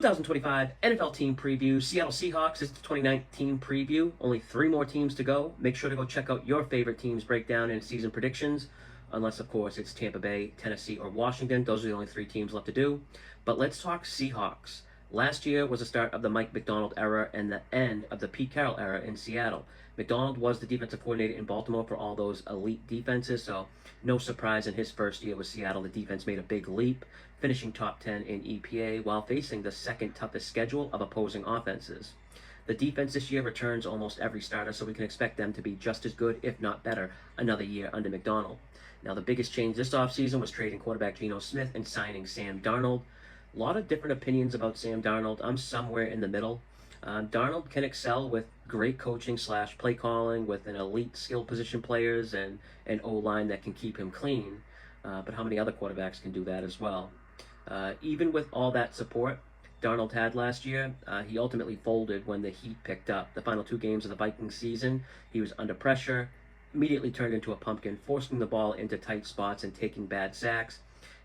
2025 NFL team preview. Seattle Seahawks is the 2019 preview. Only 3 more teams to go. Make sure to go check out your favorite teams breakdown and season predictions. Unless, of course, it's Tampa Bay, Tennessee, or Washington. Those are the only 3 teams left to do. But let's talk Seahawks. Last year was the start of the Mike Macdonald era and the end of the Pete Carroll era in Seattle. Macdonald was the defensive coordinator in Baltimore for all those elite defenses, so no surprise in his first year with Seattle, the defense made a big leap, finishing top 10 in EPA while facing the second toughest schedule of opposing offenses. The defense this year returns almost every starter, so we can expect them to be just as good, if not better, another year under Macdonald. Now, the biggest change this offseason was trading quarterback Geno Smith and signing Sam Darnold. A lot of different opinions about Sam Darnold. I'm somewhere in the middle. Darnold can excel with great coaching / play calling with an elite skill position players and an O-line that can keep him clean. But how many other quarterbacks can do that as well? Even with all that support Darnold had last year, he ultimately folded when the heat picked up. The final 2 games of the Vikings season, he was under pressure, immediately turned into a pumpkin, forcing the ball into tight spots and taking bad sacks.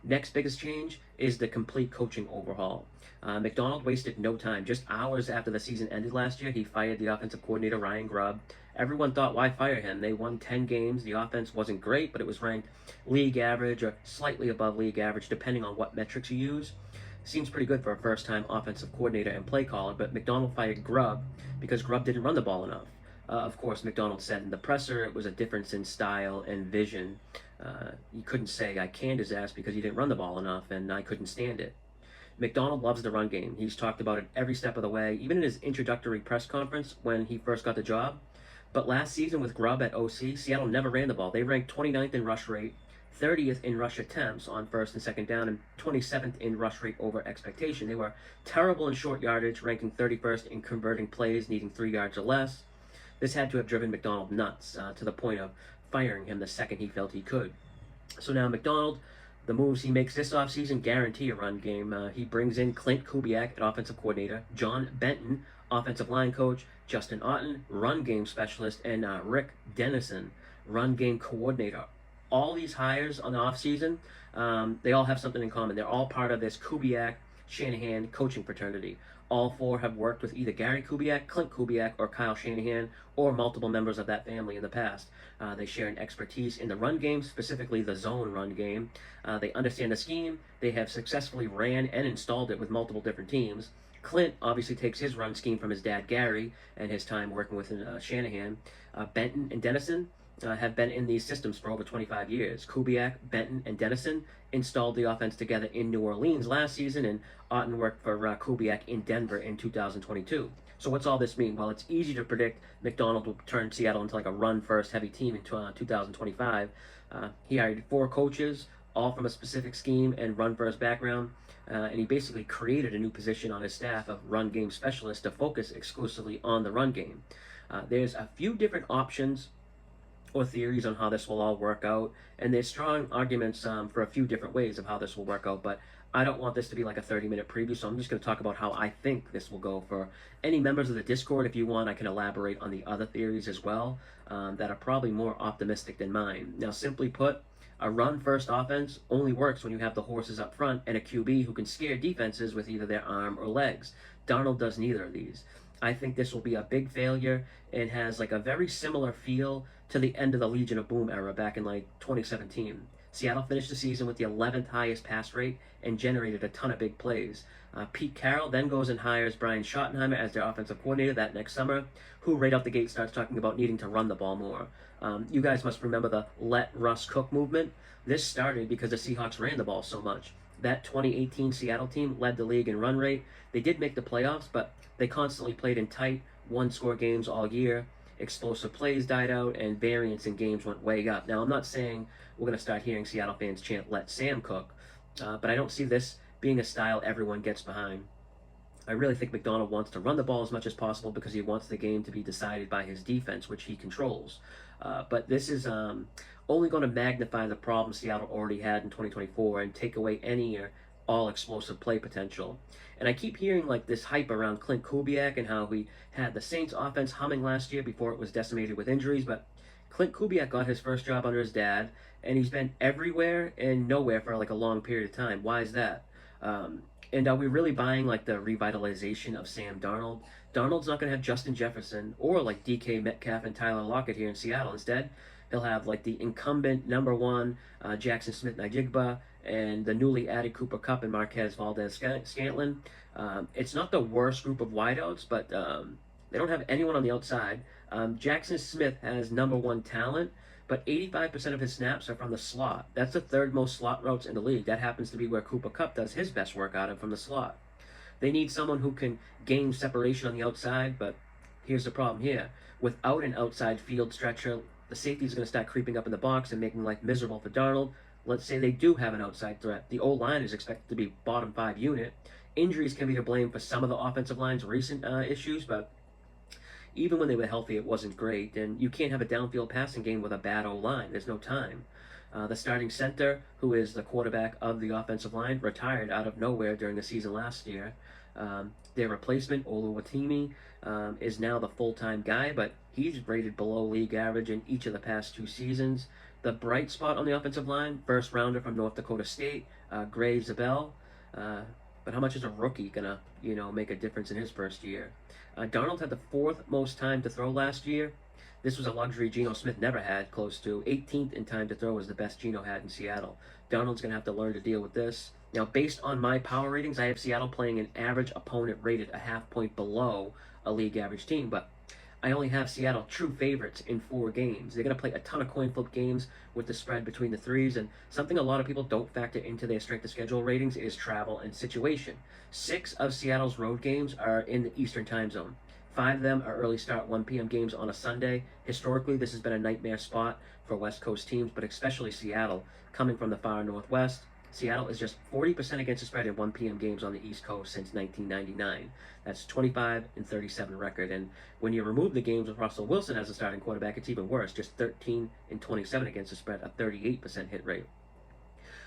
Next biggest change is the complete coaching overhaul. Macdonald wasted no time. Just hours after the season ended last year, he fired the offensive coordinator, Ryan Grubb. Everyone thought, why fire him? They won 10 games. The offense wasn't great, but it was ranked league average or slightly above league average, depending on what metrics you use. Seems pretty good for a first-time offensive coordinator and play caller, but Macdonald fired Grubb because Grubb didn't run the ball enough. Of course, Macdonald said in the presser it was a difference in style and vision. You couldn't say, I canned his ass because he didn't run the ball enough, and I couldn't stand it. Macdonald loves the run game. He's talked about it every step of the way, even in his introductory press conference when he first got the job. But last season with Grubb at OC, Seattle never ran the ball. They ranked 29th in rush rate, 30th in rush attempts on first and second down, and 27th in rush rate over expectation. They were terrible in short yardage, ranking 31st in converting plays needing 3 yards or less. This had to have driven Macdonald nuts to the point of firing him the second he felt he could. So now Macdonald, the moves he makes this offseason guarantee a run game. He brings in Clint Kubiak, an offensive coordinator, John Benton, offensive line coach, Justin Otten, run game specialist, and Rick Dennison, run game coordinator. All these hires on the offseason, they all have something in common. They're all part of this Kubiak-Shanahan coaching fraternity. All 4 have worked with either Gary Kubiak, Clint Kubiak, or Kyle Shanahan, or multiple members of that family in the past. They share an expertise in the run game, specifically the zone run game. They understand the scheme. They have successfully ran and installed it with multiple different teams. Clint obviously takes his run scheme from his dad Gary and his time working with Shanahan. Benton and Dennison have been in these systems for over 25 years. Kubiak, Benton, and Dennison installed the offense together in New Orleans last season, and Otten worked for Kubiak in Denver in 2022. So what's all this mean? Well, it's easy to predict Macdonald will turn Seattle into like a run-first heavy team in 2025. He hired 4 coaches, all from a specific scheme and run-first background, and he basically created a new position on his staff of run game specialist to focus exclusively on the run game. There's a few different options or theories on how this will all work out, and there's strong arguments for a few different ways of how this will work out, but I don't want this to be like a 30-minute preview, so I'm just going to talk about how I think this will go. For any members of the Discord, if you want, I can elaborate on the other theories as well that are probably more optimistic than mine. Now, simply put, a run-first offense only works when you have the horses up front and a QB who can scare defenses with either their arm or legs. Darnold does neither of these. I think this will be a big failure and has like a very similar feel to the end of the Legion of Boom era back in like 2017. Seattle finished the season with the 11th highest pass rate and generated a ton of big plays. Pete Carroll then goes and hires Brian Schottenheimer as their offensive coordinator that next summer, who right out the gate starts talking about needing to run the ball more. You guys must remember the Let Russ Cook movement. This started because the Seahawks ran the ball so much. That 2018 Seattle team led the league in run rate. They did make the playoffs, but they constantly played in tight, one-score games all year. Explosive plays died out, and variance in games went way up. Now, I'm not saying we're going to start hearing Seattle fans chant, "Let Sam cook," but I don't see this being a style everyone gets behind. I really think Macdonald wants to run the ball as much as possible because he wants the game to be decided by his defense, which he controls. But this is only going to magnify the problems Seattle already had in 2024 and take away any or all explosive play potential. And I keep hearing like this hype around Clint Kubiak and how we had the Saints offense humming last year before it was decimated with injuries, but Clint Kubiak got his first job under his dad, and he's been everywhere and nowhere for like a long period of time. Why is that? And are we really buying like the revitalization of Sam Darnold? Darnold's not going to have Justin Jefferson or like DK Metcalf and Tyler Lockett here in Seattle. Instead, he'll have like the incumbent number one Jackson Smith-Njigba and the newly added Cooper Kupp and Marquez Valdez-Scantling. It's not the worst group of wideouts, but they don't have anyone on the outside. Jackson Smith has number one talent, but 85% of his snaps are from the slot. That's the third most slot routes in the league. That happens to be where Cooper Kupp does his best work out of, from the slot. They need someone who can gain separation on the outside, but here's the problem here. Without an outside field stretcher, the safety is going to start creeping up in the box and making life miserable for Darnold. Let's say they do have an outside threat. The O-line is expected to be bottom 5 unit. Injuries can be to blame for some of the offensive line's recent issues, but even when they were healthy, it wasn't great. And you can't have a downfield passing game with a bad O-line. There's no time. The starting center, who is the quarterback of the offensive line, retired out of nowhere during the season last year. Their replacement, Oluwatimi, is now the full-time guy, but he's rated below league average in each of the past 2 seasons. The bright spot on the offensive line, first rounder from North Dakota State, Gray Zabel. But how much is a rookie gonna, make a difference in his first year? Darnold had the 4th most time to throw last year. This was a luxury Geno Smith never had, close to. 18th in time to throw was the best Geno had in Seattle. Darnold's gonna have to learn to deal with this. Now, based on my power ratings, I have Seattle playing an average opponent rated a half point below a league average team, but I only have Seattle true favorites in 4 games. They're going to play a ton of coin flip games with the spread between the threes, and something a lot of people don't factor into their strength of schedule ratings is travel and situation. 6 of Seattle's road games are in the Eastern time zone. 5 of them are early start 1 p.m. games on a Sunday. Historically, this has been a nightmare spot for West Coast teams, but especially Seattle, coming from the far Northwest. Seattle is just 40% against the spread in 1 p.m. games on the East Coast since 1999. That's 25-37 record. And when you remove the games with Russell Wilson as a starting quarterback, it's even worse. Just 13-27 against the spread, a 38% hit rate.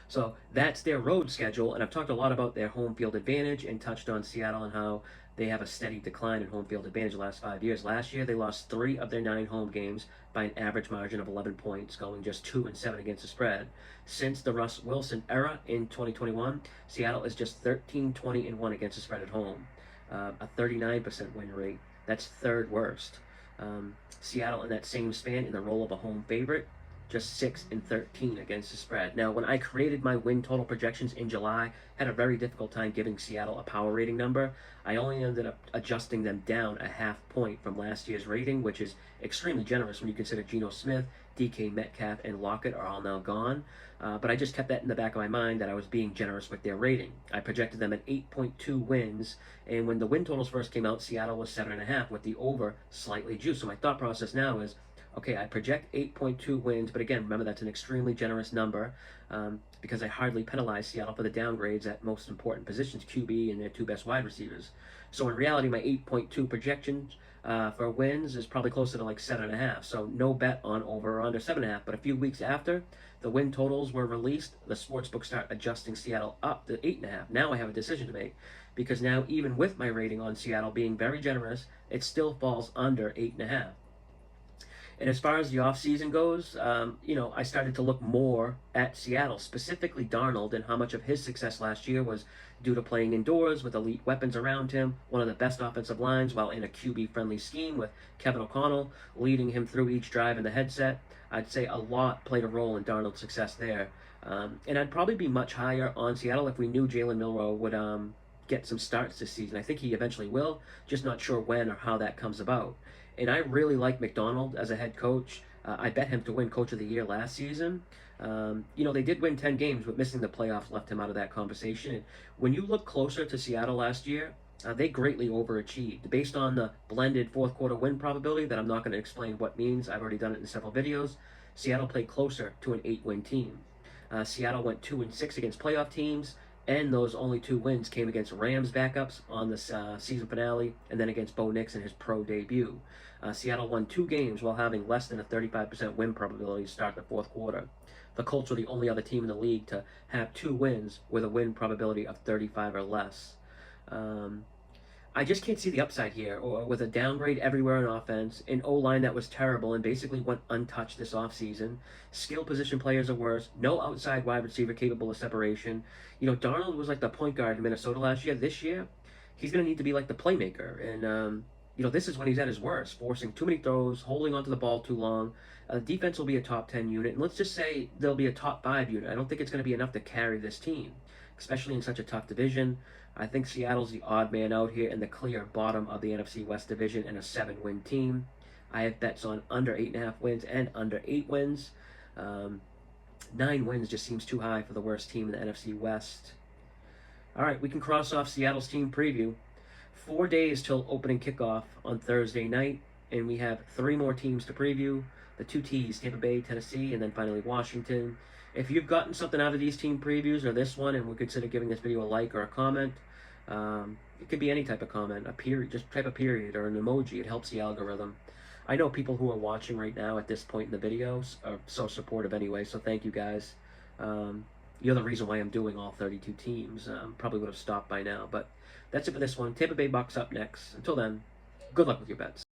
So that's their road schedule. And I've talked a lot about their home field advantage and touched on Seattle and how they have a steady decline in home field advantage the last 5 years. Last year, they lost 3 of their 9 home games by an average margin of 11 points, going just 2-7 against the spread. Since the Russ Wilson era in 2021, Seattle is just 13-20-1 against the spread at home, a 39% win rate. That's 3rd worst. Seattle in that same span in the role of a home favorite, just 6-13 against the spread. Now, when I created my win total projections in July, had a very difficult time giving Seattle a power rating number. I only ended up adjusting them down a half point from last year's rating, which is extremely generous when you consider Geno Smith, DK Metcalf, and Lockett are all now gone. But I just kept that in the back of my mind that I was being generous with their rating. I projected them at 8.2 wins, and when the win totals first came out, Seattle was 7.5, with the over slightly juiced. So my thought process now is, okay, I project 8.2 wins, but again, remember that's an extremely generous number because I hardly penalize Seattle for the downgrades at most important positions, QB and their 2 best wide receivers. So in reality, my 8.2 projections for wins is probably closer to like 7.5. So no bet on over or under 7.5. But a few weeks after the win totals were released, the sportsbook start adjusting Seattle up to 8.5. Now I have a decision to make because now even with my rating on Seattle being very generous, it still falls under 8.5. And as far as the offseason goes, I started to look more at Seattle, specifically Darnold, and how much of his success last year was due to playing indoors with elite weapons around him, one of the best offensive lines while in a QB-friendly scheme with Kevin O'Connell leading him through each drive in the headset. I'd say a lot played a role in Darnold's success there. And I'd probably be much higher on Seattle if we knew Jalen Milroe would get some starts this season. I think he eventually will, just not sure when or how that comes about. And I really like McDonald as a head coach. I bet him to win Coach of the Year last season. They did win 10 games, but missing the playoffs left him out of that conversation. And when you look closer to Seattle last year, they greatly overachieved. Based on the blended 4th quarter win probability that I'm not going to explain what means, I've already done it in several videos, Seattle played closer to an 8-win team. Seattle went 2-6 against playoff teams, and those only 2 wins came against Rams backups on the season finale, and then against Bo Nix in his pro debut. Seattle won 2 games while having less than a 35% win probability to start the 4th quarter. The Colts were the only other team in the league to have 2 wins with a win probability of 35 or less. I just can't see the upside here, or with a downgrade everywhere on offense, an O-line that was terrible and basically went untouched this offseason. Skill position players are worse. No outside wide receiver capable of separation. You know, Darnold was like the point guard in Minnesota last year. This year, he's going to need to be like the playmaker. And, you know, this is when he's at his worst, forcing too many throws, holding onto the ball too long. Defense will be a top 10 unit. And let's just say they'll be a top 5 unit. I don't think it's going to be enough to carry this team, especially in such a tough division. I think Seattle's the odd man out here in the clear bottom of the NFC West division and a 7-win team. I have bets on under 8.5 wins and under 8 wins. 9 wins just seems too high for the worst team in the NFC West. All right, we can cross off Seattle's team preview. 4 days till opening kickoff on Thursday night, and we have 3 more teams to preview. The 2 T's, Tampa Bay, Tennessee, and then finally Washington. If you've gotten something out of these team previews or this one and would consider giving this video a like or a comment, it could be any type of comment, a period, just type a period or an emoji. It helps the algorithm. I know people who are watching right now at this point in the videos are so supportive anyway, so thank you guys. You're the reason why I'm doing all 32 teams. Probably would have stopped by now, but that's it for this one. Tampa Bay Bucks up next. Until then, good luck with your bets.